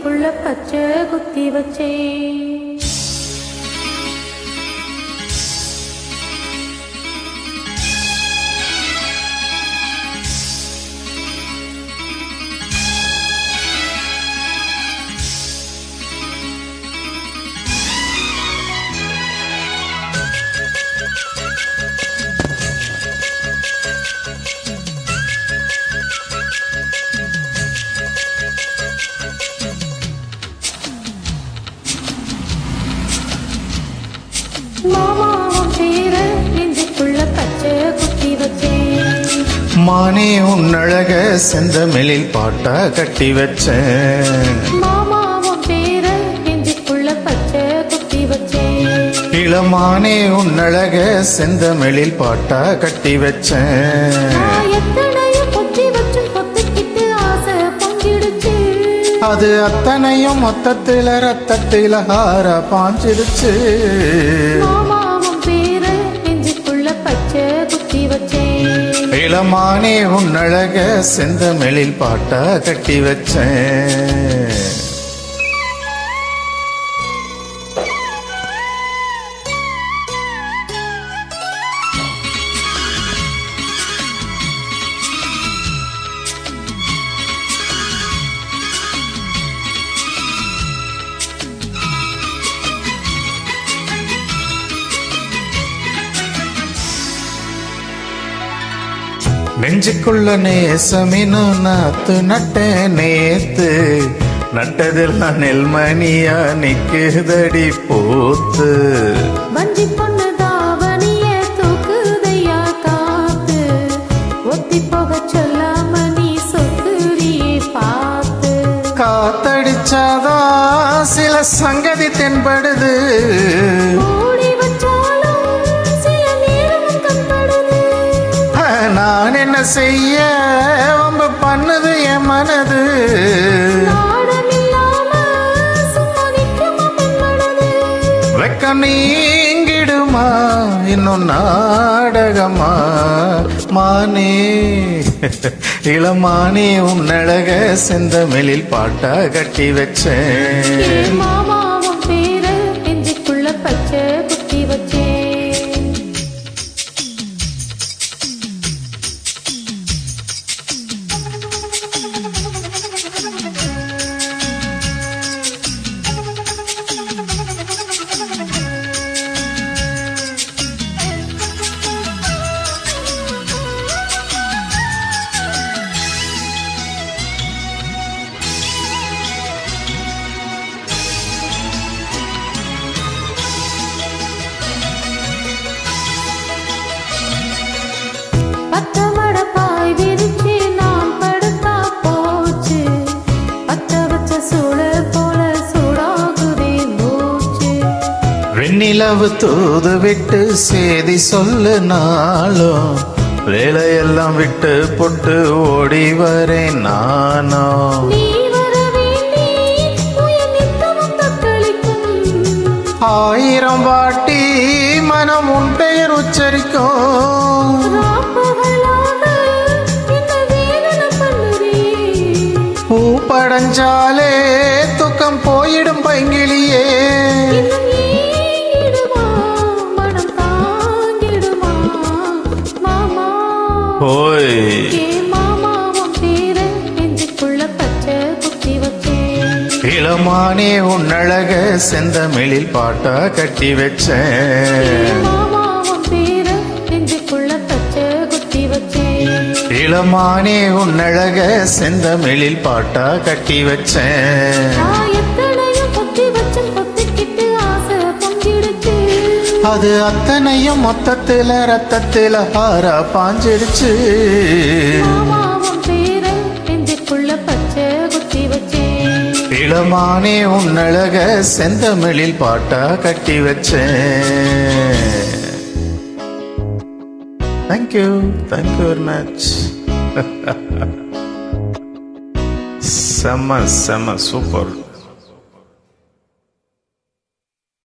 நெஞ்சுக்குள்ள பச்சை குத்தி வச்சேன். மானே உன்னழக செந்தமிழில் பாட்டா கட்டி வச்சேன். மாமாவும் பேர நெஞ்சுக்குள்ள பச்சை குத்தி வச்சேன். இளமானே உன்னழக செந்தமிழில் பாட்டா கட்டி வச்சேன். அது அத்தனையும் மொத்தத்தில ரத்தத்தில ஹார பாஞ்சிடுச்சு. இளமானே உன்னழக செந்தமிழில் பாட்டா கட்டி வச்சேன். நெஞ்சுக்குள்ள நேசமினு நாத்து நட்ட நேத்து நட்டதெல்லாம் நெல்மணியா நிக்குதடி போத்து. வஞ்சி பொண்ணு தாவணிய தூக்குதையா காத்து ஒத்தி போக சொல்லாம நீ சொத்துரியே பார்த்து. காத்தடிச்சாதா சில சங்கதி தென்படுது. நான் என்ன செய்ய வம்பு பண்ணுது என் மனது. வெக்கம் நீங்கிடுமா இன்னும் நாடகமா மானே இளமானே உன்னழக செந்தமிழில் பாட்டா கட்டி வச்சேன். மாமாவும் பேர நெஞ்சுக்குள்ள பச்சை குத்தி வச்சேன். வெண்ணிலவு தூது விட்டு சேதி சொல்லு நாளும் வேலையெல்லாம் விட்டு பொட்டு ஓடி வரேன் நானோ. ஆயிரம் வாட்டி மனம் உன் பெயர் உச்சரிக்கும். பூ படைஞ்சாலே துக்கம் போயிடும் பைங்கிலியே. இளமானே உன்னழக செந்தமிழில் பாட்டா கட்டி வச்சேன். இளமானே உன்னழக செந்தமிழில் பாட்டா கட்டி வச்சேன். அது அத்தனையும் மொத்தத்தில ரத்தத்தில ஹாரா பாஞ்சிடுச்சு. இளமானே உன்னழக செந்தமிழில் பாட்டா கட்டி வச்சேன். Thank you very much. செம்ம செம்ம சூப்பர்.